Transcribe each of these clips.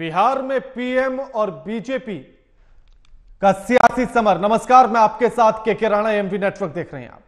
बिहार में पीएम और बीजेपी का सियासी समर। नमस्कार, मैं आपके साथ के राणा, एमवी नेटवर्क देख रहे हैं आप।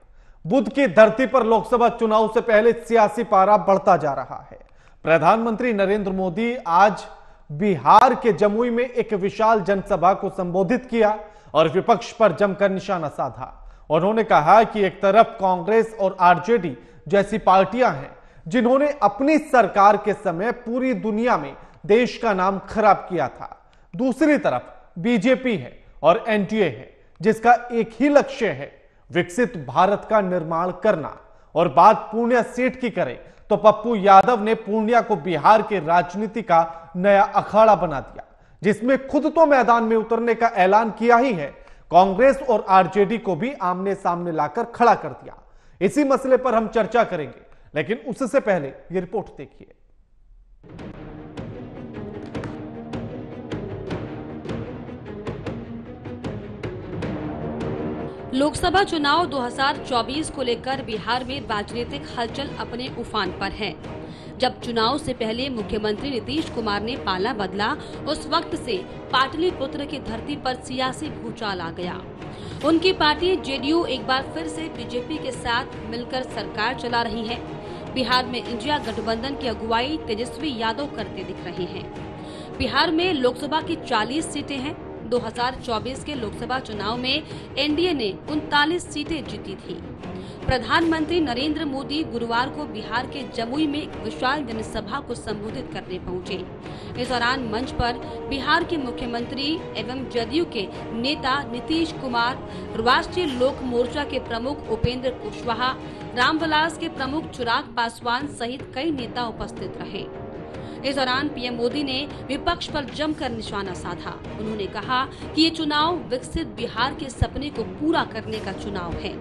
बुध की धरती पर लोकसभा चुनाव से पहले सियासी पारा बढ़ता जा रहा है। प्रधानमंत्री नरेंद्र मोदी आज बिहार के जमुई में एक विशाल जनसभा को संबोधित किया और विपक्ष पर जमकर निशाना साधा। उन्होंने कहा कि एक तरफ कांग्रेस और आरजेडी जैसी पार्टियां हैं जिन्होंने अपनी सरकार के समय पूरी दुनिया में देश का नाम खराब किया था, दूसरी तरफ बीजेपी है और एनडीए है जिसका एक ही लक्ष्य है, विकसित भारत का निर्माण करना। और बात पूर्णिया सीट की करें तो पप्पू यादव ने पूर्णिया को बिहार के राजनीति का नया अखाड़ा बना दिया, जिसमें खुद तो मैदान में उतरने का ऐलान किया ही है, कांग्रेस और आरजेडी को भी आमने सामने लाकर खड़ा कर दिया। इसी मसले पर हम चर्चा करेंगे, लेकिन उससे पहले ये रिपोर्ट देखिए। लोकसभा चुनाव 2024 को लेकर बिहार में राजनीतिक हलचल अपने उफान पर है। जब चुनाव से पहले मुख्यमंत्री नीतीश कुमार ने पाला बदला, उस वक्त से पाटलिपुत्र की धरती पर सियासी भूचाल आ गया। उनकी पार्टी जेडीयू एक बार फिर से बीजेपी के साथ मिलकर सरकार चला रही है। बिहार में इंडिया गठबंधन की अगुवाई तेजस्वी यादव करते दिख रहे हैं। बिहार में लोकसभा की 40 सीटें हैं। 2024 के लोकसभा चुनाव में एनडीए ने 39 सीटें जीती थी। प्रधानमंत्री नरेंद्र मोदी गुरुवार को बिहार के जमुई में एक विशाल जनसभा को संबोधित करने पहुंचे। इस दौरान मंच पर बिहार के मुख्यमंत्री एवं जदयू के नेता नीतीश कुमार, राष्ट्रीय लोक मोर्चा के प्रमुख उपेंद्र कुशवाहा, रामविलास के प्रमुख चिराग पासवान सहित कई नेता उपस्थित रहे। इस दौरान पीएम मोदी ने विपक्ष पर जमकर निशाना साधा। उन्होंने कहा कि ये चुनाव विकसित बिहार के सपने को पूरा करने का चुनाव है।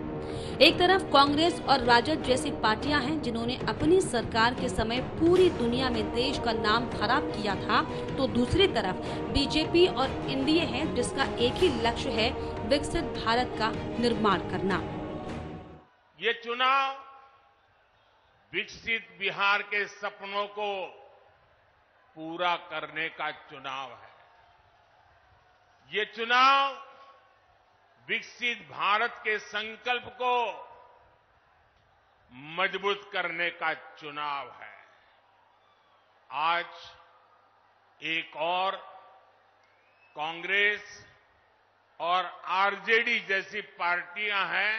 एक तरफ कांग्रेस और राजद जैसी पार्टियां हैं जिन्होंने अपनी सरकार के समय पूरी दुनिया में देश का नाम खराब किया था, तो दूसरी तरफ बीजेपी और एनडीए है जिसका एक ही लक्ष्य है, विकसित भारत का निर्माण करना। ये चुनाव विकसित बिहार के सपनों को पूरा करने का चुनाव है। ये चुनाव विकसित भारत के संकल्प को मजबूत करने का चुनाव है। आज एक और कांग्रेस और आरजेडी जैसी पार्टियां हैं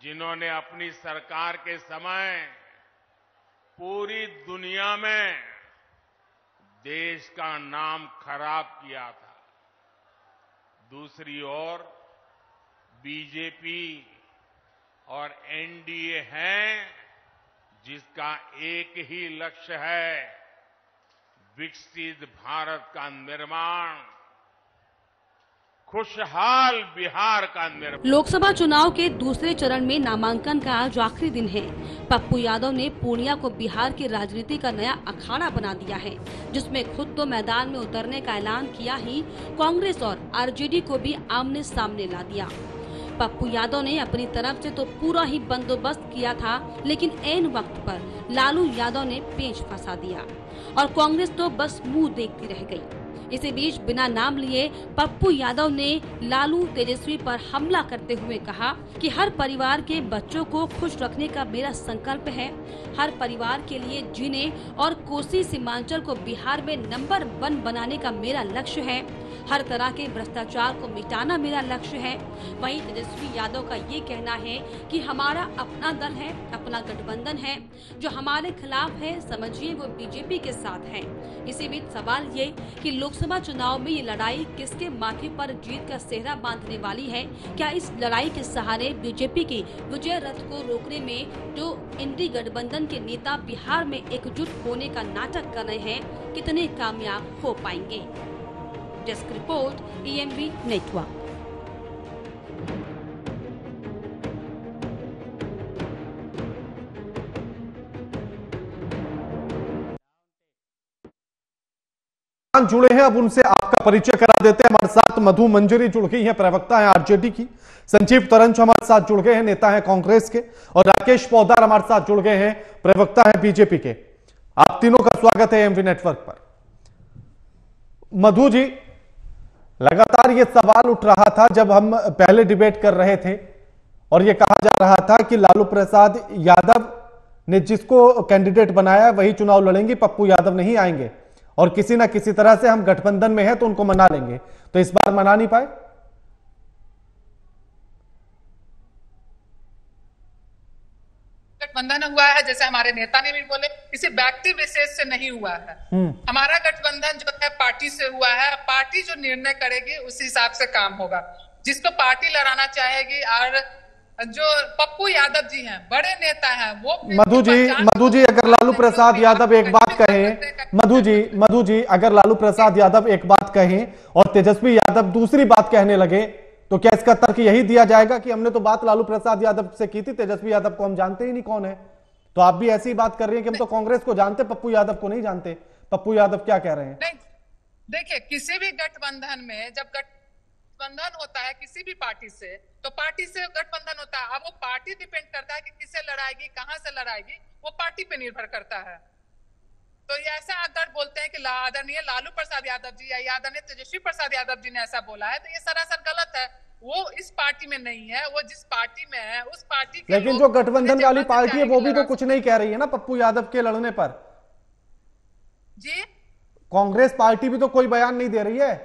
जिन्होंने अपनी सरकार के समय पूरी दुनिया में देश का नाम खराब किया था। दूसरी ओर बीजेपी और एनडीए है जिसका एक ही लक्ष्य है, विकसित भारत का निर्माण, खुशहाल बिहार का निर्माण। लोकसभा चुनाव के दूसरे चरण में नामांकन का आज आखिरी दिन है। पप्पू यादव ने पूर्णिया को बिहार की राजनीति का नया अखाड़ा बना दिया है, जिसमें खुद तो मैदान में उतरने का ऐलान किया ही, कांग्रेस और आरजेडी को भी आमने सामने ला दिया। पप्पू यादव ने अपनी तरफ से तो पूरा ही बंदोबस्त किया था, लेकिन ऐन वक्त पर लालू यादव ने पेंच फंसा दिया और कांग्रेस तो बस मुंह देखती रह गई। इसी बीच बिना नाम लिए पप्पू यादव ने लालू तेजस्वी पर हमला करते हुए कहा कि हर परिवार के बच्चों को खुश रखने का मेरा संकल्प है, हर परिवार के लिए जीने और कोसी सीमांचल को बिहार में नंबर 1 बनाने का मेरा लक्ष्य है, हर तरह के भ्रष्टाचार को मिटाना मेरा लक्ष्य है। वहीं तेजस्वी यादव का ये कहना है कि हमारा अपना दल है, अपना गठबंधन है, जो हमारे खिलाफ है समझिए वो बीजेपी के साथ है। इसी बीच सवाल ये कि लोकसभा चुनाव में ये लड़ाई किसके माथे पर जीत का सेहरा बांधने वाली है? क्या इस लड़ाई के सहारे बीजेपी की विजय रथ को रोकने में जो इंडी गठबंधन के नेता बिहार में एकजुट होने का नाटक कर रहे हैं, कितने कामयाब हो पाएंगे? Desk report, EMV network. जुड़े हैं, अब उनसे आपका परिचय करा देते हैं। हमारे साथ मधु मंजरी जुड़ गई हैं, प्रवक्ता हैं आरजेडी की। संजीव तरंज हमारे साथ जुड़ गए हैं, नेता हैं कांग्रेस के। और राकेश पौदार हमारे साथ जुड़ गए हैं, प्रवक्ता हैं बीजेपी के। आप तीनों का स्वागत है एमवी नेटवर्क पर। मधु जी, लगातार ये सवाल उठ रहा था जब हम पहले डिबेट कर रहे थे और ये कहा जा रहा था कि लालू प्रसाद यादव ने जिसको कैंडिडेट बनाया वही चुनाव लड़ेंगे, पप्पू यादव नहीं आएंगे और किसी ना किसी तरह से हम गठबंधन में हैं तो उनको मना लेंगे। तो इस बार मना नहीं पाए। गठबंधन हुआ है, जैसे हमारे नेता ने भी बोले, किसी व्यक्ति विशेष से नहीं हुआ है। हमारा गठबंधन जो है पार्टी से हुआ है। पार्टी जो निर्णय करेगी उसी हिसाब से काम होगा। जिसको पार्टी लड़ाना चाहेगी, और जो पप्पू यादव जी हैं, बड़े नेता हैं, वो मधु जी अगर लालू प्रसाद यादव एक बात कहें, मधु जी अगर लालू प्रसाद यादव एक बात कहें और तेजस्वी यादव दूसरी बात कहने लगे तो क्या इसका तर्क यही दिया जाएगा कि हमने तो बात लालू प्रसाद यादव से की थी, तेजस्वी यादव को हम जानते ही नहीं कौन है। तो आप भी ऐसी बात कर रही हैं कि हम तो कांग्रेस को जानते, पप्पू यादव को नहीं जानते। पप्पू यादव क्या कह रहे हैं? नहीं, देखिए, किसी भी गठबंधन में जब गठबंधन होता है किसी भी पार्टी से, तो पार्टी से गठबंधन होता है। अब वो पार्टी डिपेंड करता है कि किसे लड़ाएगी, कहां से लड़ाएगी, वो पार्टी पे निर्भर करता है। तो ये ऐसा अगर बोलते हैं कि आदरणीय लालू प्रसाद यादव जी या आदरणीय तेजस्वी प्रसाद यादव जी ने ऐसा बोला है, तो ये सरासर गलत है। वो इस पार्टी में नहीं है, वो जिस पार्टी में है उस पार्टी के लेकिन जो गठबंधन वाली पार्टी है वो भी तो कुछ नहीं कह रही है ना पप्पू यादव के लड़ने पर जी। कांग्रेस पार्टी भी तो कोई बयान नहीं दे रही है।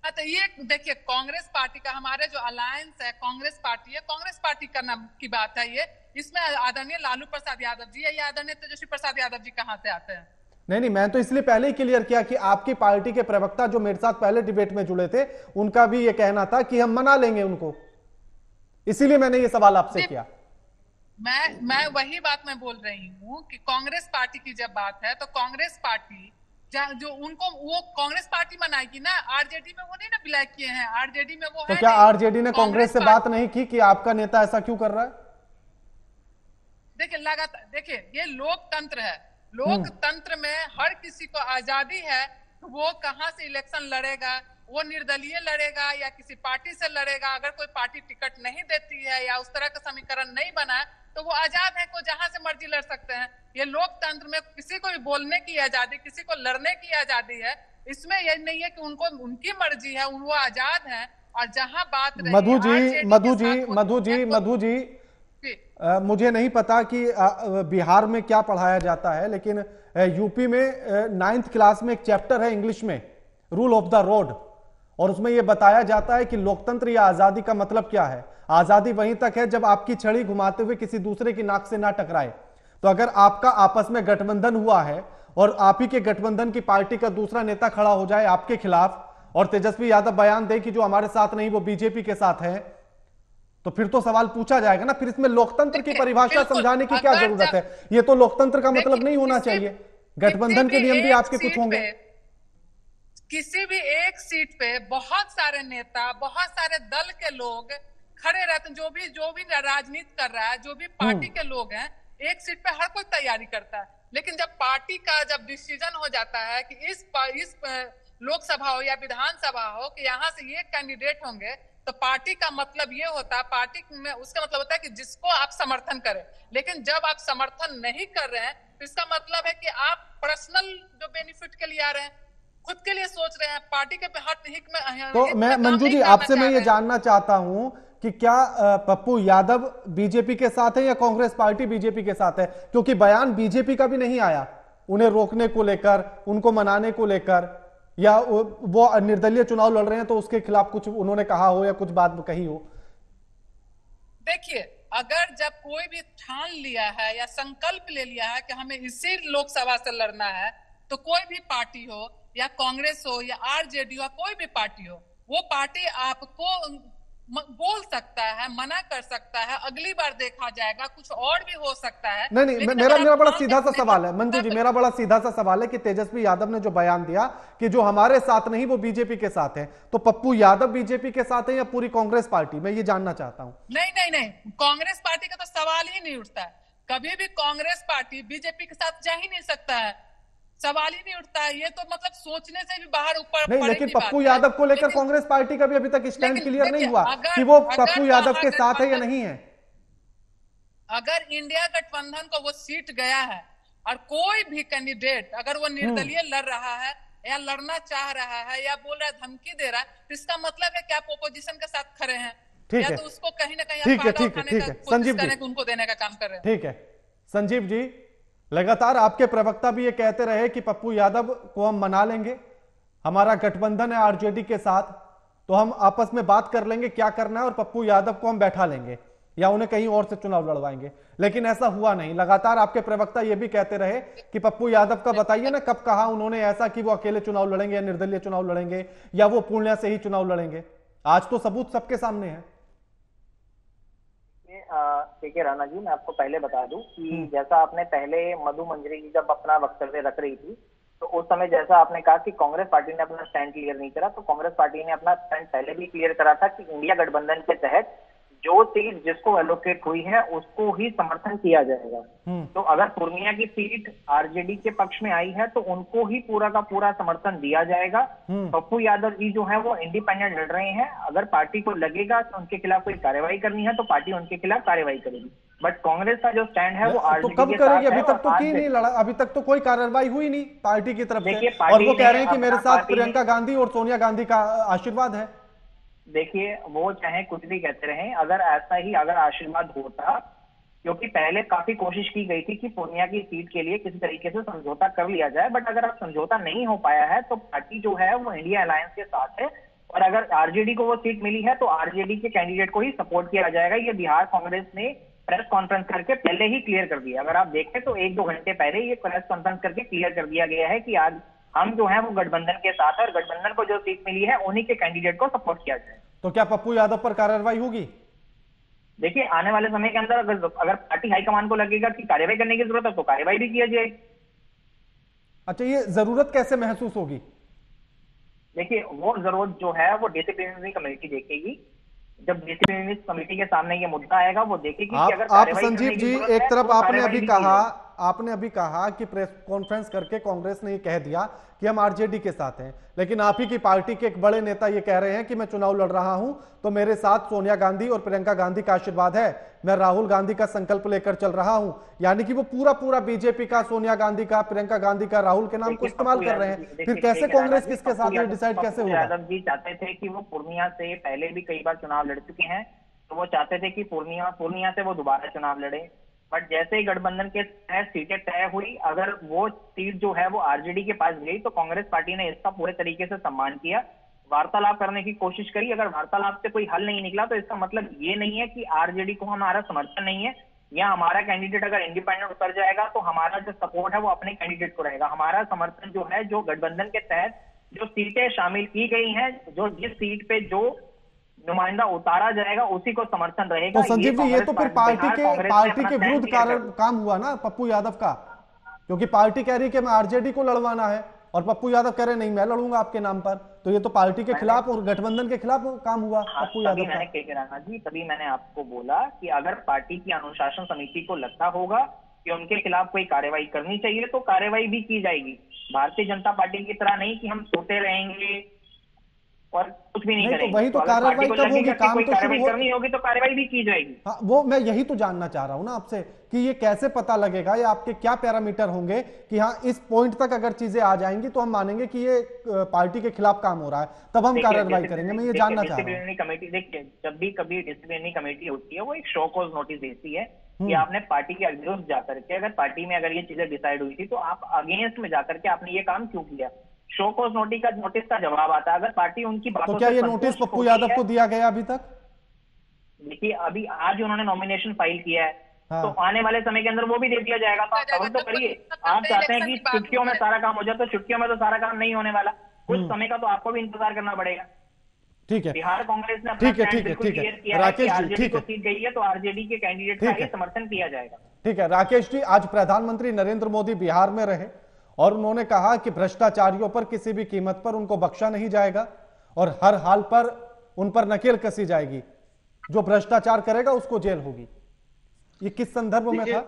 तो ये देखिए, कांग्रेस पार्टी का हमारे जो अलायंस है, कांग्रेस पार्टी है, कांग्रेस पार्टी का नाम की बात है ये। इसमें आदरणीय लालू प्रसाद यादव जी या आदरणीय तेजस्वी प्रसाद यादव जी कहां से आते हैं? नहीं, मैं तो इसलिए पहले ही क्लियर किया कि आपकी पार्टी के प्रवक्ता जो मेरे साथ पहले डिबेट में जुड़े थे, उनका भी ये कहना था कि हम मना लेंगे उनको, इसीलिए मैंने ये सवाल आपसे किया। मैं वही बात मैं बोल रही हूँ कि कांग्रेस पार्टी की जब बात है तो कांग्रेस पार्टी जो उनको, वो कांग्रेस पार्टी मनाएगी ना। आरजेडी में वो नहीं ना बिलोंग किए हैं, आरजेडी में वो तो है। क्या आरजेडी ने कांग्रेस से बात नहीं की कि आपका नेता ऐसा क्यों कर रहा है? देखिए, लगातार देखिए, ये लोकतंत्र है। लोकतंत्र में हर किसी को आजादी है, वो कहां से इलेक्शन लड़ेगा, वो निर्दलीय लड़ेगा या किसी पार्टी से लड़ेगा। अगर कोई पार्टी टिकट नहीं देती है या उस तरह का समीकरण नहीं बना है तो वो आजाद है, को जहां से मर्जी लड़ सकते हैं। ये लोकतंत्र में किसी को भी बोलने की आजादी, किसी को लड़ने की आजादी है। इसमें ये नहीं है कि उनको उनकी मर्जी है, वो आजाद है। और जहां बात रही मधु जी मुझे नहीं पता कि बिहार में क्या पढ़ाया जाता है, लेकिन यूपी में 9th क्लास में एक चैप्टर है इंग्लिश में, रूल ऑफ द रोड, और उसमें यह बताया जाता है कि लोकतंत्र या आजादी का मतलब क्या है। आजादी वहीं तक है जब आपकी छड़ी घुमाते हुए किसी दूसरे की नाक से ना टकराए। तो अगर आपका आपस में गठबंधन हुआ है और आप ही के गठबंधन की पार्टी का दूसरा नेता खड़ा हो जाए आपके खिलाफ और तेजस्वी यादव बयान दे कि जो हमारे साथ नहीं वो बीजेपी के साथ है, तो फिर तो सवाल पूछा जाएगा ना। फिर इसमें लोकतंत्र की परिभाषा समझाने की क्या जरूरत है? ये तो लोकतंत्र का मतलब नहीं होना चाहिए। गठबंधन के नियम भी आपके कुछ होंगे। किसी भी एक सीट पे बहुत सारे नेता, बहुत सारे दल के लोग खड़े रहते हैं। जो भी राजनीति कर रहा है, जो भी पार्टी के लोग हैं, एक सीट पे हर कोई तैयारी करता है। लेकिन जब पार्टी का जब डिसीजन हो जाता है कि इस लोकसभा हो या विधानसभा हो कि यहाँ से ये कैंडिडेट होंगे, तो पार्टी का मतलब ये होता है, पार्टी में उसका मतलब होता है कि जिसको आप समर्थन करें। लेकिन जब आप समर्थन नहीं कर रहे हैं तो इसका मतलब है कि आप पर्सनल जो बेनिफिट के लिए आ रहे हैं, खुद के लिए सोच रहे हैं, पार्टी के हित में। तो मैं मंजू जी आपसे मैं ये जानना चाहता हूं कि क्या पप्पू यादव बीजेपी के साथ है या कांग्रेस पार्टी बीजेपी के साथ है? क्योंकि बयान बीजेपी का भी नहीं आया उन्हें रोकने को लेकर, उनको मनाने को लेकर, या वो निर्दलीय चुनाव लड़ रहे हैं तो उसके खिलाफ कुछ उन्होंने कहा हो या कुछ बात कही हो। देखिए, अगर जब कोई भी ठान लिया है या संकल्प ले लिया है कि हमें इसी लोकसभा से लड़ना है, तो कोई भी पार्टी हो या कांग्रेस हो या आरजेडी हो, कोई भी पार्टी हो, वो पार्टी आपको बोल सकता है, मना कर सकता है, अगली बार देखा जाएगा, कुछ और भी हो सकता है। नहीं, मेरा बड़ा सीधा सा सवाल है मंजू जी, मेरा बड़ा सीधा सा सवाल है कि तेजस्वी यादव ने जो बयान दिया कि जो हमारे साथ नहीं वो बीजेपी के साथ है, तो पप्पू यादव बीजेपी के साथ है या पूरी कांग्रेस पार्टी? मैं ये जानना चाहता हूं। नहीं, कांग्रेस पार्टी का तो सवाल ही नहीं उठता है। कभी भी कांग्रेस पार्टी बीजेपी के साथ जा ही नहीं सकता है, सवाल ही नहीं उठता है। ये तो मतलब सोचने से भी बाहर ऊपर नहीं, लेकिन पप्पू यादव को लेकर कांग्रेस पार्टी का भी अभी तक स्टैंड क्लियर नहीं हुआ कि वो पप्पू यादव के साथ है या नहीं है। अगर इंडिया गठबंधन को वो सीट गया है और कोई भी कैंडिडेट अगर वो निर्दलीय लड़ रहा है, या लड़ना चाह रहा है या बोल रहा है, धमकी दे रहा है, तो इसका मतलब है कि आप ओपोजिशन के साथ खड़े हैं, ठीक या है, तो उसको कहीं ना कहीं ठीक है, फायदा ठीक है, उठाने ठीक का है कोशिश संजीव करने जी, का, उनको देने का काम कर रहे हैं। ठीक है संजीव जी, लगातार आपके प्रवक्ता भी ये कहते रहे कि पप्पू यादव को हम मना लेंगे, हमारा गठबंधन है आरजेडी के साथ, तो हम आपस में बात कर लेंगे क्या करना है और पप्पू यादव को हम बैठा लेंगे या उन्हें कहीं और से चुनाव लड़वाएंगे, लेकिन ऐसा हुआ नहीं। लगातार आपके प्रवक्ता ये भी कहते रहे कि पप्पू यादव का बताइए ना कब कहा उन्होंने ऐसा कि वो अकेले चुनाव लड़ेंगे या निर्दलीय चुनाव लड़ेंगे या वो पूर्णिया से ही चुनाव लड़ेंगे। आज तो सबूत सबके सामने है। के राणा जी, मैं आपको पहले बता दूं कि जैसा आपने पहले मधु मंजरी जी जब अपना वक्तव्य रख रही थी, तो उस समय जैसा आपने कहा कि कांग्रेस पार्टी ने अपना स्टैंड क्लियर नहीं करा, तो कांग्रेस पार्टी ने अपना स्टैंड पहले भी क्लियर करा था कि इंडिया गठबंधन के तहत जो सीट जिसको एलोकेट हुई है उसको ही समर्थन किया जाएगा। तो अगर पूर्णिया की सीट आरजेडी के पक्ष में आई है तो उनको ही पूरा का पूरा समर्थन दिया जाएगा। पप्पू यादव जी जो है वो इंडिपेंडेंट लड़ रहे हैं, अगर पार्टी को लगेगा तो उनके खिलाफ कोई कार्रवाई करनी है तो पार्टी उनके खिलाफ कार्रवाई करेगी, बट कांग्रेस का जो स्टैंड है वो तो आरजेडी कब के करेगी? साथ अभी है। तक तो की नहीं लड़ा, अभी तक तो कोई कार्रवाई हुई नहीं पार्टी की तरफ से, देखिए, और वो कह रहे हैं कि पार्टी मेरे ने साथ पार्टी प्रियंका गांधी और सोनिया गांधी का आशीर्वाद है। देखिए, वो चाहे कुछ भी कहते रहें, अगर ऐसा ही अगर आशीर्वाद होता, क्योंकि पहले काफी कोशिश की गई थी कि पूर्णिया की सीट के लिए किसी तरीके से समझौता कर लिया जाए, बट अगर अब समझौता नहीं हो पाया है तो पार्टी जो है वो इंडिया अलायंस के साथ है, और अगर आरजेडी को वो सीट मिली है तो आरजेडी के कैंडिडेट को ही सपोर्ट किया जाएगा। ये बिहार कांग्रेस ने प्रेस कॉन्फ्रेंस करके पहले ही क्लियर कर दिया। अगर आप देखें तो 1-2 घंटे पहले ये प्रेस कॉन्फ्रेंस करके क्लियर कर दिया गया है कि आज हम जो है वो गठबंधन के साथ है और गठबंधन को जो सीट मिली है उन्हीं के कैंडिडेट को सपोर्ट किया जाए। तो क्या पप्पू यादव पर कार्रवाई होगी? देखिए, आने वाले समय के अंदर अगर पार्टी हाईकमान को लगेगा कि कार्रवाई करने की जरूरत है तो कार्रवाई भी किया जाएगी। अच्छा, ये जरूरत कैसे महसूस होगी? देखिए, वो जरूरत जो है वो डिसिप्लिनरी कमेटी देखेगी। जब डिसिप्लिनरी कमेटी के सामने ये मुद्दा आएगा वो देखेगी कि अगर आप कार्रवाई संजीव करने की जी, जरूरत एक है, तरफ तो आपने कार्रवाई अभी भी कहा कि प्रेस कॉन्फ्रेंस करके कांग्रेस ने ये कह दिया कि हम आरजेडी के साथ हैं, लेकिन आप ही की पार्टी के एक बड़े नेता ये कह रहे हैं कि मैं चुनाव लड़ रहा हूं तो मेरे साथ सोनिया गांधी और प्रियंका गांधी का आशीर्वाद है, मैं राहुल गांधी का संकल्प लेकर चल रहा हूं। यानी कि वो पूरा बीजेपी का, सोनिया गांधी का, प्रियंका गांधी का, राहुल के नाम को इस्तेमाल कर रहे हैं। फिर कैसे कांग्रेस किसके साथ ये डिसाइड कैसे होगा? यादव जी चाहते थे कि वो पूर्णिया से पहले भी कई बार चुनाव लड़ चुके हैं, तो वो चाहते थे कि पूर्णिया से वो दोबारा चुनाव लड़े, बट जैसे ही गठबंधन के तहत सीटें तय हुई, अगर वो सीट जो है वो आरजेडी के पास गई तो कांग्रेस पार्टी ने इसका पूरे तरीके से सम्मान किया, वार्तालाप करने की कोशिश करी। अगर वार्तालाप से कोई हल नहीं निकला तो इसका मतलब ये नहीं है कि आरजेडी को हमारा समर्थन नहीं है, या हमारा कैंडिडेट अगर इंडिपेंडेंट उतर जाएगा तो हमारा जो सपोर्ट है वो अपने कैंडिडेट को रहेगा। हमारा समर्थन जो है, जो गठबंधन के तहत जो सीटें शामिल की गई हैं, जो जिस सीट पे जो नुमाइंदा उतारा जाएगा उसी को समर्थन रहेगा। तो संजीव जी, ये तो फिर पार्टी के विरुद्ध काम हुआ ना पप्पू यादव का, क्योंकि पार्टी कह रही है कि मैं आरजेडी को लड़वाना है और पप्पू यादव कह रहे नहीं मैं लड़ूंगा आपके नाम पर, तो ये तो पार्टी के खिलाफ और गठबंधन के खिलाफ काम हुआ पप्पू यादव का। के राणा जी, तभी मैंने आपको बोला कि अगर पार्टी की अनुशासन समिति को लगता होगा कि उनके खिलाफ कोई कार्रवाई करनी चाहिए तो कार्रवाई भी की जाएगी। भारतीय जनता पार्टी की तरह नहीं कि हम सोते रहेंगे और कुछ भी नहीं करेंगे। तो वही तो कार्रवाई कब होगी? काम तो शुरू करनी होगी तो कार्रवाई भी की जाएगी। हाँ, वो मैं यही तो जानना चाह रहा हूं ना आपसे कि ये कैसे पता लगेगा या आपके क्या पैरामीटर होंगे कि हाँ इस पॉइंट तक अगर चीजें आ जाएंगी तो हम मानेंगे कि ये पार्टी के खिलाफ काम हो रहा है, तब हम कार्रवाई करेंगे। मैं ये जानना चाह रहा हूँ। डिसिप्लिनरी कमेटी, देखिए, जब भी कभी डिसिप्लिनरी कमेटी होती है वो एक शो कॉज नोटिस देती है कि आपने पार्टी के विरुद्ध जाकर के, अगर पार्टी में अगर ये चीजें डिसाइड हुई थी तो आप अगेंस्ट में जाकर के आपने ये काम क्यों किया, शो कॉज नोटिस का जवाब आता है। अगर पार्टी उनकी बातों तो क्या ये नोटिस पप्पू यादव को दिया गया अभी तक? देखिए, अभी आज उन्होंने नॉमिनेशन फाइल किया है, हाँ। तो आने वाले समय के अंदर वो भी दे दिया जाएगा। तो आप खबर तो करिए। आप चाहते हैं कि चुटकियों में सारा काम हो जाए, तो चुटकियों में तो सारा काम नहीं होने वाला, कुछ समय का तो आपको भी इंतजार करना पड़ेगा। ठीक है, बिहार कांग्रेस ने ठीक है, राकेश जी, ठीक है, सीट गई है तो आरजेडी के कैंडिडेट का ही समर्थन किया जाएगा। ठीक है राकेश जी, आज प्रधानमंत्री नरेंद्र मोदी बिहार में रहे और उन्होंने कहा कि भ्रष्टाचारियों पर किसी भी कीमत पर उनको बख्शा नहीं जाएगा और हर हाल पर उन पर नकेल कसी जाएगी, जो भ्रष्टाचार करेगा उसको जेल होगी। ये किस संदर्भ में था?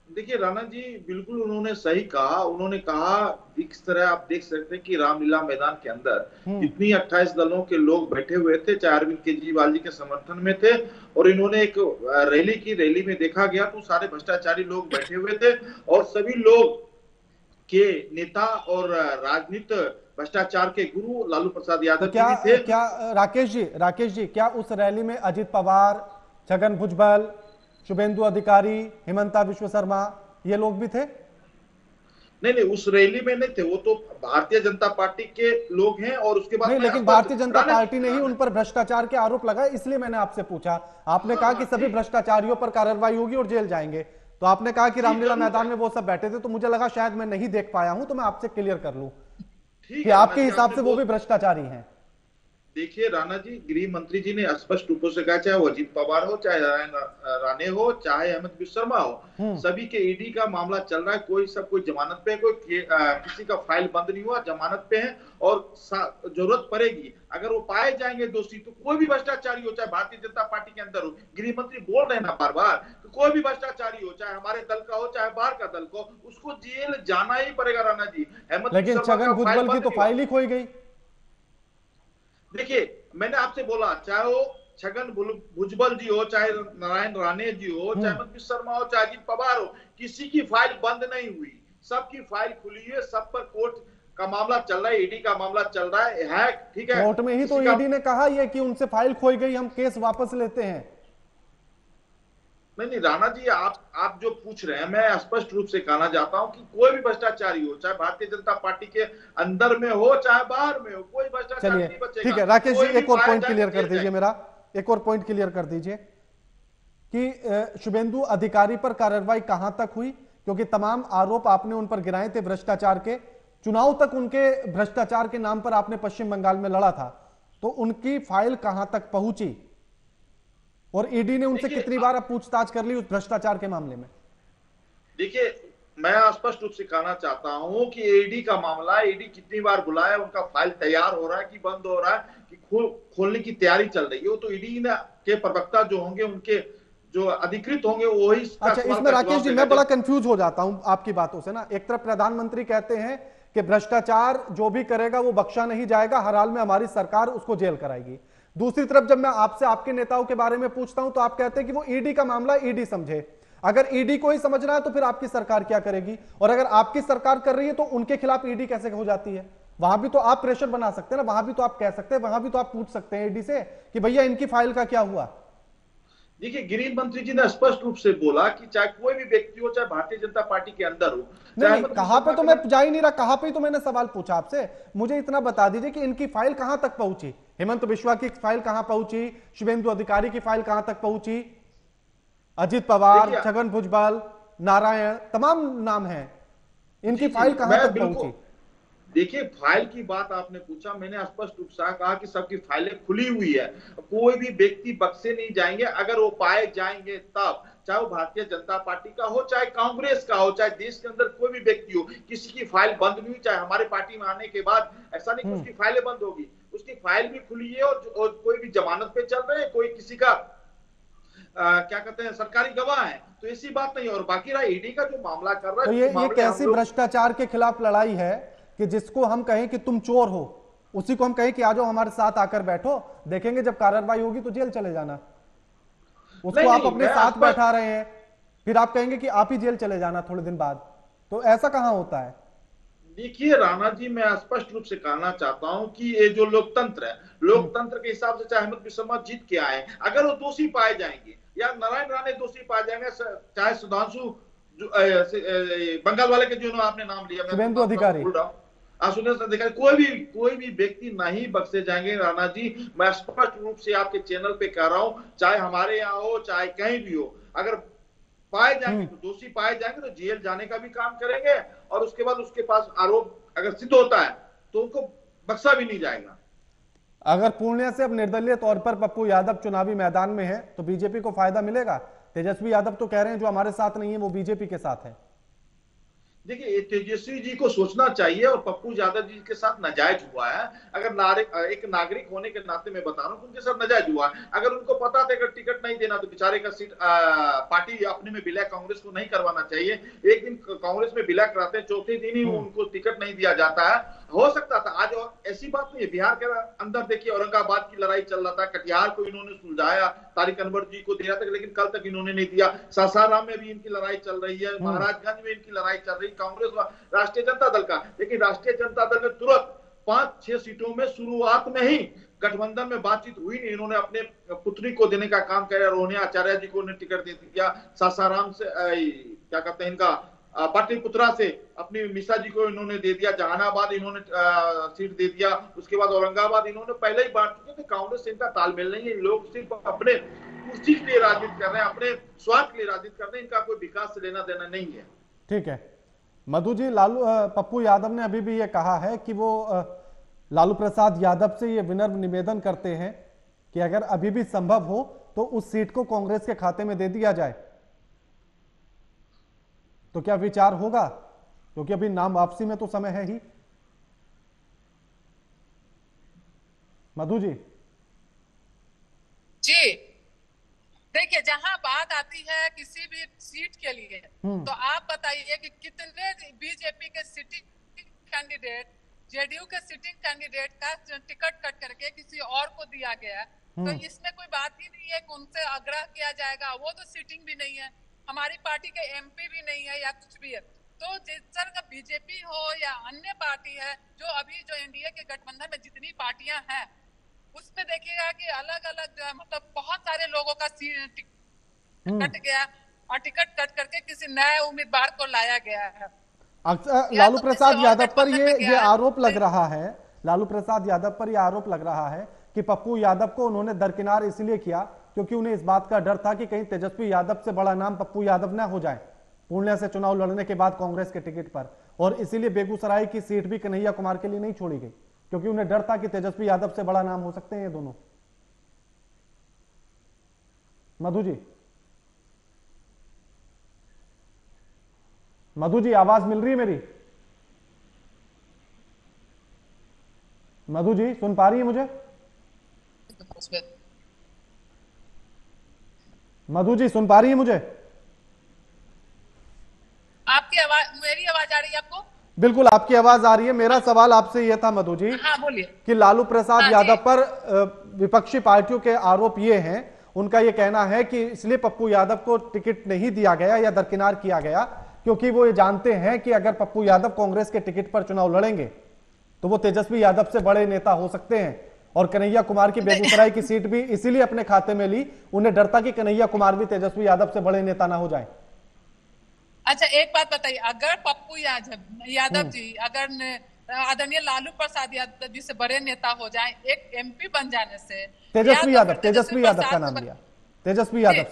देखिए राणा जी, बिल्कुल उन्होंने सही कहा। उन्होंने कहा इस तरह आप देख सकते हैं कि रामलीला मैदान के अंदर जितनी 28 दलों के लोग बैठे हुए थे, चाहे अरविंद केजरीवाल जी के समर्थन में थे, और इन्होंने एक रैली में देखा गया तो सारे भ्रष्टाचारी लोग बैठे हुए थे और सभी लोग के नेता और राजनीति भ्रष्टाचार के गुरु लालू प्रसाद यादव तो क्या जी थे। क्या राकेश जी क्या उस रैली में अजित पवार, छगन भुजबल, शुभेंदु अधिकारी, हिमंता विश्व शर्मा ये लोग भी थे? नहीं, उस रैली में नहीं थे, वो तो भारतीय जनता पार्टी के लोग हैं। और उसके बाद नहीं, लेकिन भारतीय जनता पार्टी ने ही उन पर भ्रष्टाचार के आरोप लगाए, इसलिए मैंने आपसे पूछा। आपने कहा कि सभी भ्रष्टाचारियों पर कार्रवाई होगी और जेल जाएंगे, तो आपने कहा कि रामलीला मैदान में वो सब बैठे थे, तो मुझे लगा शायद मैं नहीं देख पाया हूं, तो मैं आपसे क्लियर कर लूं कि आपके हिसाब से वो भी भ्रष्टाचारी हैं। देखिए राणा जी, गृह मंत्री जी ने स्पष्ट रूप से कहा, चाहे वो अजित पवार हो, चाहे नारायण राणे हो, चाहे हेमंत विश्व शर्मा हो, सभी के ईडी का मामला चल रहा है। कोई जमानत पे है, किसी का फाइल बंद नहीं हुआ, जमानत पे है। और जरूरत पड़ेगी अगर वो पाए जाएंगे दोषी, तो कोई भी भ्रष्टाचारी हो, चाहे भारतीय जनता पार्टी के अंदर हो, गृह मंत्री बोल रहे हैं ना बार बार, तो कोई भी भ्रष्टाचारी हो, चाहे हमारे दल का हो, चाहे बाहर का दल को, उसको जेल जाना ही पड़ेगा राणा जी। लेकिन छगन भुजबल की तो फाइल ही खोई गई। देखिए, मैंने आपसे बोला, चाहे वो छगन भुजबल जी हो, चाहे नारायण राणे जी हो, चाहे हेमंत विश्व शर्मा हो, चाहे अजित पवार हो, किसी की फाइल बंद नहीं हुई, सबकी फाइल खुली है, सब पर कोर्ट का मामला चल रहा है, ईडी का मामला चल रहा है, ठीक है। कोर्ट में ही तो ईडी ने कहा है कि उनसे फाइल खोई गई, हम केस वापस लेते हैं। नहीं राणा जी, आप जो पूछ रहे हैं, मैं स्पष्ट रूप से कहना चाहता हूं कि कोई भी भ्रष्टाचारी हो, चाहे भारतीय जनता पार्टी के अंदर में हो, चाहे बाहर में हो, कोई भ्रष्टाचार नहीं बचेगा। ठीक है राकेश जी, एक और पॉइंट क्लियर कर दीजिए मेरा, एक और पॉइंट क्लियर कर दीजिए कि शुभेंदु अधिकारी पर कार्रवाई कहां तक हुई, क्योंकि तमाम आरोप आपने उन पर गिराए थे भ्रष्टाचार के, चुनाव तक उनके भ्रष्टाचार के नाम पर आपने पश्चिम बंगाल में लड़ा था, तो उनकी फाइल कहां तक पहुंची और ईडी ने उनसे कितनी बार अब पूछताछ कर ली उस भ्रष्टाचार के मामले में? देखिए, मैं स्पष्ट रूप से कहना चाहता हूं कि ईडी का मामला, ईडी कितनी बार बुलाया, उनका फाइल तैयार हो रहा है कि बंद हो रहा है कि खोलने की तैयारी चल रही है, वो तो ईडी के प्रवक्ता जो होंगे, उनके जो अधिकृत होंगे वही। अच्छा, इसमें राकेश जी मैं बड़ा कंफ्यूज हो जाता हूं आपकी बातों से ना। एक तरफ प्रधानमंत्री कहते हैं कि भ्रष्टाचार जो भी करेगा वो बख्शा नहीं जाएगा, हर हाल में हमारी सरकार उसको जेल कराएगी। दूसरी तरफ जब मैं आपसे आपके नेताओं के बारे में पूछता हूं तो आप कहते हैं कि वो ईडी का मामला ईडी समझे। अगर ईडी को ही समझना है तो फिर आपकी सरकार क्या करेगी? और अगर आपकी सरकार कर रही है तो उनके खिलाफ ईडी कैसे हो जाती है? वहां भी तो आप प्रेशर बना सकते हैं ना, वहां भी तो आप कह सकते हैं, वहां भी तो आप पूछ सकते हैं ईडी से कि भैया इनकी फाइल का क्या हुआ। देखिए, गृह मंत्री जी ने स्पष्ट रूप से बोला कि चाहे कोई भी व्यक्ति हो, चाहे भारतीय जनता पार्टी के अंदर हो, नहीं कहां पे तो मैं जा ही नहीं रहा, कहां पे तो मैंने सवाल पूछा आपसे। मुझे इतना बता दीजिए कि इनकी फाइल कहां तक पहुंची, हेमंत बिश्वा की फाइल कहां पहुंची, शुभेंदु अधिकारी की फाइल कहां तक पहुंची, अजित पवार, छगन भुजबल, नारायण, तमाम नाम हैं, इनकी फाइल कहां तक पहुंची? देखिए, फाइल की बात आपने पूछा, मैंने स्पष्ट रूप से कहा कि सबकी फाइलें खुली हुई है, कोई भी व्यक्ति बख्शे नहीं जाएंगे। अगर वो पाए जाएंगे तब, चाहे वो भारतीय जनता पार्टी का हो, चाहे कांग्रेस का हो, चाहे देश के अंदर कोई भी व्यक्ति हो, किसी की फाइल बंद नहीं हुई, चाहे हमारे पार्टी में आने के बाद ऐसा नहीं कि उसकी फाइलें बंद होगी, उसकी फाइल भी खुली है और कोई भी जमानत पे चल रहे हैं, कोई किसी का क्या कहते हैं सरकारी गवाह है, तो ऐसी बात नहीं। और बाकी रहा ईडी का जो मामला कर रहा है, तो ये कैसी भ्रष्टाचार के खिलाफ लड़ाई है कि जिसको हम कहें कि तुम चोर हो, उसी को हम कहें कि आ जाओ हमारे साथ आकर बैठो, देखेंगे जब कार्रवाई होगी तो जेल चले जाना। उसको आप अपने साथ बैठा रहे हैं, फिर आप कहेंगे कि आप ही जेल चले जाना थोड़े दिन बाद, तो ऐसा कहां होता है? देखिए राणा जी, मैं स्पष्ट रूप से कहना चाहता हूं कि ये जो लोकतंत्र है, लोकतंत्र के हिसाब से चाहे हेमंत विश्व शर्मा जीत के आए, अगर वो दोषी पाए जाएंगे या नारायण राणे दोषी पाए जाएंगे, चाहे सुधांशु बंगाल वाले के जो आपने नाम लिया, शुभेंदु अधिकारी, कोई भी व्यक्ति नहीं बख्शे जाएंगे राणा जी। मैं स्पष्ट रूप से आपके चैनल पे कह रहा हूं, चाहे हमारे यहाँ हो, चाहे कहीं भी हो, अगर पाए जाएंगे तो दोषी पाए जाएंगे तो जेल जाने का भी काम करेंगे, और उसके बाद उसके पास आरोप अगर सिद्ध होता है तो उनको बख्शा भी नहीं जाएगा। अगर पूर्णिया से अब निर्दलीय तौर पर पप्पू यादव चुनावी मैदान में है तो बीजेपी को फायदा मिलेगा? तेजस्वी यादव तो कह रहे हैं जो हमारे साथ नहीं है वो बीजेपी के साथ है। देखिए, तेजस्वी जी को सोचना चाहिए, और पप्पू यादव जी के साथ नाजायज हुआ है। अगर एक नागरिक होने के नाते मैं बता रहा हूं, उनके साथ नाजायज हुआ है। अगर उनको पता था अगर टिकट नहीं देना तो बेचारे का सीट पार्टी अपने में विलय कांग्रेस को नहीं करवाना चाहिए। एक दिन कांग्रेस में विलय कराते हैं, चौथे दिन ही उनको टिकट नहीं दिया जाता है। हो सकता था आज, और ऐसी बात नहीं है, बिहार के अंदर देखिए औरंगाबाद की लड़ाई चल रहा था, कटिहार को इन्होंने सुलझाया, तारिक अनवर जी को दिया था, लेकिन कल तक इन्होंने नहीं दिया। सासाराम में भी इनकी लड़ाई चल रही है, महाराजगंज में इनकी लड़ाई चल रही है। कांग्रेस व राष्ट्रीय जनता दल का, लेकिन राष्ट्रीय जनता दल ने तुरंत 5-6 सीटों में शुरुआत में ही गठबंधन में बातचीत हुई नहीं, इन्होंने अपने पुत्री को देने का काम किया, रोहिणी आचार्य जी को टिकट दे दिया, सासाराम से क्या कहते हैं इनका पाटलिपुत्रा से अपनी मिश्रा जी को इन्होंने दे दिया, जहानाबाद इन्होंने सीट दे दिया, उसके बाद औरंगाबाद इन्होंने पहले ही बांट चुके थे। कांग्रेस से इनका तालमेल नहीं है, लोग सिर्फ अपने कुर्सी के लिए राजनीति कर रहे हैं, अपने स्वार्थ के लिए राजनीति कर रहे हैं, इनका कोई विकास से लेना देना नहीं है। ठीक है मधु जी, पप्पू यादव ने अभी भी ये कहा है कि वो लालू प्रसाद यादव से ये विनम्र निवेदन करते हैं कि अगर अभी भी संभव हो तो उस सीट को कांग्रेस के खाते में दे दिया जाए, तो क्या विचार होगा? क्योंकि अभी नाम वापसी में तो समय है ही। मधु जी देखिए, जहां बात आती है किसी भी सीट के लिए, तो आप बताइए कि कितने बीजेपी के सिटिंग कैंडिडेट, जेडीयू के सिटिंग कैंडिडेट का टिकट कट करके किसी और को दिया गया। तो इसमें कोई बात ही नहीं है कि उनसे आग्रह किया जाएगा, वो तो सिटिंग भी नहीं है, हमारी पार्टी के एमपी भी नहीं है या कुछ भी है। तो जिस तरह का बीजेपी हो या अन्य पार्टी है, जो अभी जो एनडीए के गठबंधन में जितनी पार्टियां हैं, उसमें देखिएगा कि अलग अलग मतलब बहुत सारे लोगों का टिकट गया और टिकट कट करके किसी नए उम्मीदवार को लाया गया है। लालू प्रसाद यादव पर ये आरोप लग रहा है, लालू प्रसाद यादव पर यह आरोप लग रहा है कि पप्पू यादव को उन्होंने दरकिनार इसलिए किया क्योंकि उन्हें इस बात का डर था कि कहीं तेजस्वी यादव से बड़ा नाम पप्पू यादव ना हो जाए पूर्णिया से चुनाव लड़ने के बाद कांग्रेस के टिकट पर, और इसीलिए बेगूसराय की सीट भी कन्हैया कुमार के लिए नहीं छोड़ी गई क्योंकि उन्हें डर था कि तेजस्वी यादव से बड़ा नाम हो सकते हैं ये दोनों। मधु जी आवाज मिल रही है मेरी? मधु जी सुन पा रही है मुझे? मधु जी सुन पा रही है मुझे? आपकी आवाज, मेरी आवाज आ रही है आपको? बिल्कुल आपकी आवाज आ रही है। मेरा सवाल आपसे यह था मधु जी, हाँ बोलिए, कि लालू प्रसाद यादव पर विपक्षी पार्टियों के आरोप ये हैं, उनका ये कहना है कि इसलिए पप्पू यादव को टिकट नहीं दिया गया या दरकिनार किया गया क्योंकि वो ये जानते हैं कि अगर पप्पू यादव कांग्रेस के टिकट पर चुनाव लड़ेंगे तो वो तेजस्वी यादव से बड़े नेता हो सकते हैं, और कन्हैया कुमार की बेगूसराय की सीट भी इसीलिए अपने खाते में ली, उन्हें डर था कि कन्हैया कुमार भी तेजस्वी यादव से बड़े नेता ना हो जाए। अच्छा एक बात बताइए, अगर पप्पू यादव जी अगर आदरणीय लालू प्रसाद यादव जी से बड़े नेता हो जाएं, एक एमपी बन जाने से, तेजस्वी यादव का नाम लिया, तेजस्वी यादव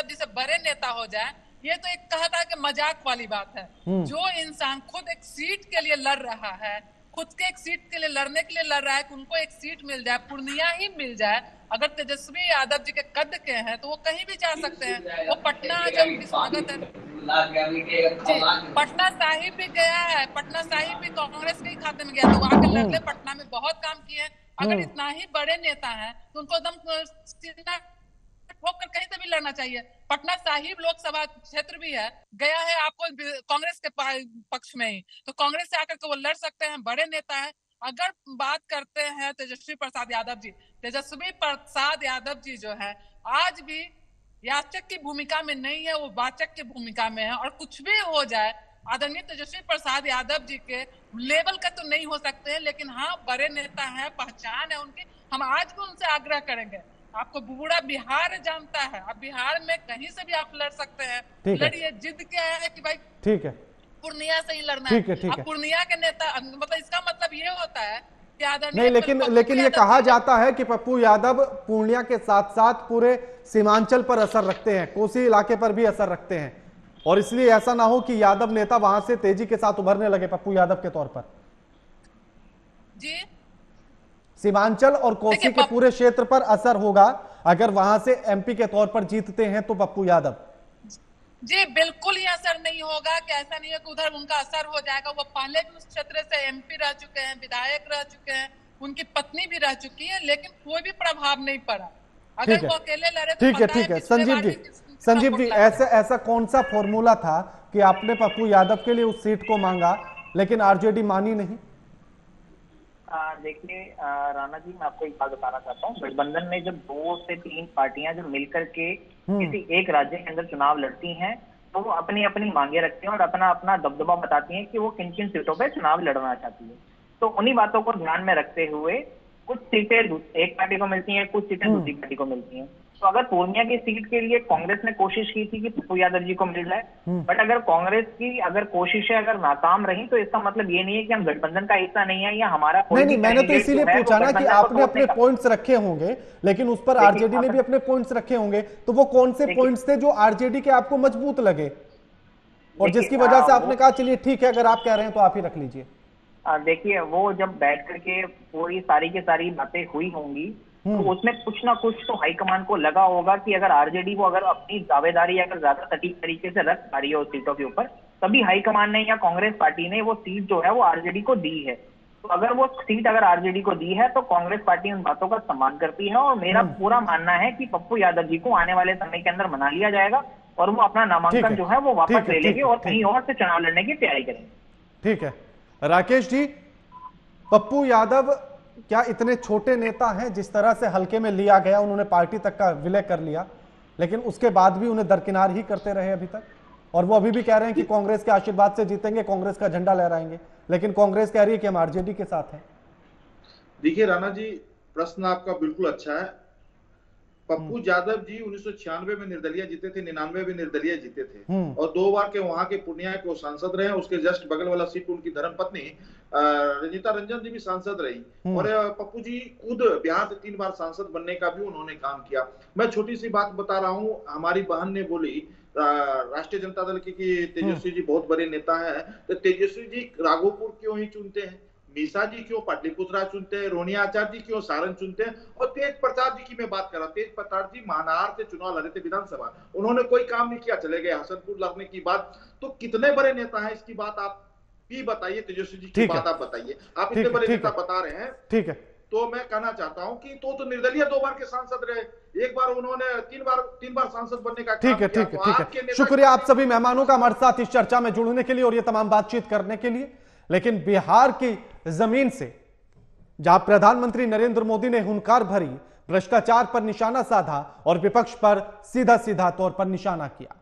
जी से बड़े नेता हो जाए, ये तो एक कहता है कि मजाक वाली बात है। जो इंसान खुद एक सीट के लिए लड़ रहा है, खुद के एक सीट के लिए लड़ने के लिए लड़ रहा है कि उनको एक सीट मिल जाए, पूर्णिया ही मिल जाए, अगर तेजस्वी यादव जी के कद के हैं तो वो कहीं भी जा सकते हैं। वो पटना जो उनकी स्वागत है, पटना साहिब भी गया है, पटना साहिब भी कांग्रेस के खाते में गया, तो वहां के लड़के पटना में बहुत काम किए हैं। अगर इतना ही बड़े नेता हैं तो उनको एकदम होकर कहीं से भी लड़ना चाहिए। पटना साहिब लोकसभा क्षेत्र भी है, गया है आपको कांग्रेस के पक्ष में ही, तो कांग्रेस से आकर के वो लड़ सकते हैं, बड़े नेता है। अगर बात करते हैं तेजस्वी प्रसाद यादव जी, तेजस्वी प्रसाद यादव जी जो है आज भी याचक की भूमिका में नहीं है, वो वाचक की भूमिका में है, और कुछ भी हो जाए आदरणीय तेजस्वी प्रसाद यादव जी के लेवल का तो नहीं हो सकते हैं, लेकिन हाँ बड़े नेता हैं, पहचान है उनकी, हम आज भी उनसे आग्रह करेंगे। आपको पूरा बिहार जानता है, अब बिहार में कहीं से भी आप लड़ सकते हैं, लड़िए, जिद क्या है कि भाई ठीक है पूर्णिया से ही लड़ना है। अब पूर्णिया के नेता, मतलब इसका मतलब ये होता है कि आदरणीय नहीं, लेकिन ये कहा जाता है कि पप्पू यादव पूर्णिया के साथ साथ पूरे सीमांचल पर असर रखते हैं, कोसी इलाके पर भी असर रखते हैं, और इसलिए ऐसा ना हो कि यादव नेता वहां से तेजी के साथ उभरने लगे पप्पू यादव के तौर पर। जी, सीमांचल और कोसी के पूरे क्षेत्र पर असर होगा अगर वहां से एमपी के तौर पर जीतते हैं तो पप्पू यादव। जी बिल्कुल ही असर नहीं होगा, कि ऐसा नहीं है कि उधर उनका असर हो जाएगा। वो पहले भी उस क्षेत्र से एमपी रह चुके हैं, विधायक रह चुके हैं, उनकी पत्नी भी रह चुकी है, लेकिन कोई भी प्रभाव नहीं पड़ा। अगर वो अकेले लड़े तो ठीक है संजीव जी ऐसा कौन सा फॉर्मूला था कि आपने पप्पू यादव के लिए उस सीट को मांगा लेकिन आरजेडी मानी नहीं? देखिए राणा जी, मैं आपको एक बात बताना चाहता हूँ। गठबंधन में जब 2 से 3 पार्टियां जो मिलकर के किसी एक राज्य के अंदर चुनाव लड़ती हैं तो वो अपनी अपनी मांगे रखते हैं और अपना अपना दबदबा बताती हैं कि वो किन किन सीटों पे चुनाव लड़ना चाहती है। तो उन्हीं बातों को ध्यान में रखते हुए कुछ सीटें एक पार्टी को मिलती हैं, कुछ सीटें दूसरी पार्टी को मिलती हैं। तो अगर पूर्णिया की सीट के लिए कांग्रेस ने कोशिश की थी कि पप्पू यादव जी को मिल जाए, बट अगर कांग्रेस की अगर कोशिशें अगर नाकाम रही तो इसका मतलब ये नहीं है कि हम गठबंधन का हिस्सा नहीं है या हमारा कोई नहीं, मैंने तो इसीलिए पूछा ना कि आपने अपने पॉइंट्स रखे होंगे, लेकिन उस पर आरजेडी ने भी अपने पॉइंट्स रखे होंगे, तो वो कौन से पॉइंट्स थे जो आरजेडी के आपको मजबूत लगे और जिसकी वजह से आपने कहा चलिए ठीक है, अगर आप कह रहे हैं तो आप ही रख लीजिए? देखिए, वो जब बैठ करके पूरी सारी की सारी बातें हुई होंगी तो उसमें कुछ ना कुछ तो हाईकमान को लगा होगा कि अगर आरजेडी को अगर अपनी दावेदारी अगर ज्यादा सटीक तरीके से रख पा रही है उस सीटों के ऊपर, तभी हाईकमान ने या कांग्रेस पार्टी ने वो सीट जो है वो आरजेडी को दी है। तो अगर वो सीट अगर आरजेडी को दी है तो कांग्रेस पार्टी उन बातों का सम्मान करती है और मेरा पूरा मानना है कि पप्पू यादव जी को आने वाले समय के अंदर मना लिया जाएगा और वो अपना नामांकन जो है वो वापस ले लेंगे और कहीं और से चुनाव लड़ने की तैयारी करेंगे। ठीक है राकेश जी, पप्पू यादव क्या इतने छोटे नेता हैं? जिस तरह से हल्के में लिया गया, उन्होंने पार्टी तक का विलय कर लिया, लेकिन उसके बाद भी उन्हें दरकिनार ही करते रहे अभी तक, और वो अभी भी कह रहे हैं कि कांग्रेस के आशीर्वाद से जीतेंगे, कांग्रेस का झंडा लहराएंगे, लेकिन कांग्रेस कह रही है कि हम आरजेडी के साथ हैं। देखिए राणा जी, प्रश्न आपका बिल्कुल अच्छा है। पप्पू यादव जी 1996 में निर्दलीय जीते थे, 99 में निर्दलीय जीते थे और 2 बार के वहां के पूर्णिया के वो सांसद रहे। उसके जस्ट बगल वाला सीट उनकी धर्मपत्नी रंजीता रंजन जी भी सांसद रही और पप्पू जी खुद बिहार से 3 बार सांसद बनने का भी उन्होंने काम किया। मैं छोटी सी बात बता रहा हूँ, हमारी बहन ने बोली राष्ट्रीय जनता दल की कि तेजस्वी जी बहुत बड़े नेता है, तो तेजस्वी जी राघोपुर क्यों ही चुनते हैं, मीसा जी क्यों पाटलिपुत्रा चुनते हैं, रोनिया आचार्य जी क्यों सारण चुनते हैं, और तेज प्रताप जी की मैं बात कर रहा हूं। तेज प्रताप जी महानार से चुनाव लड़े थे विधानसभा, उन्होंने कोई काम नहीं किया, चले गए हसनपुर लड़ने की बात। तो कितने बड़े नेता हैं, इसकी बात आप भी बताइए, तेजस्वी जी की बात आप बताइए। आप इतने बड़े नेता बता रहे हैं, ठीक है, तो मैं कहना चाहता हूं कि तो निर्दलीय 2 बार के सांसद रहे, एक बार उन्होंने 3 बार सांसद बनने का काम किया। ठीक है। शुक्रिया आप सभी मेहमानों का हमारे साथ इस चर्चा में जुड़ने के लिए और ये तमाम बातचीत करने के लिए। लेकिन बिहार की जमीन से जहां प्रधानमंत्री नरेंद्र मोदी ने हुंकार भरी, भ्रष्टाचार पर निशाना साधा और विपक्ष पर सीधा सीधा तौर पर निशाना किया,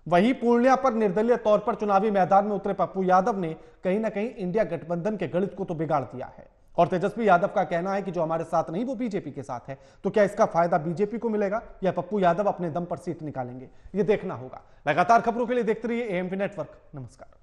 वहीं पूर्णिया पर निर्दलीय तौर पर चुनावी मैदान में उतरे पप्पू यादव ने कहीं ना कहीं इंडिया गठबंधन के गणित को तो बिगाड़ दिया है। और तेजस्वी यादव का कहना है कि जो हमारे साथ नहीं वो बीजेपी के साथ है, तो क्या इसका फायदा बीजेपी को मिलेगा या पप्पू यादव अपने दम पर सीट निकालेंगे? ये देखना होगा। लगातार खबरों के लिए देखते रहिए एएमपी नेटवर्क। नमस्कार।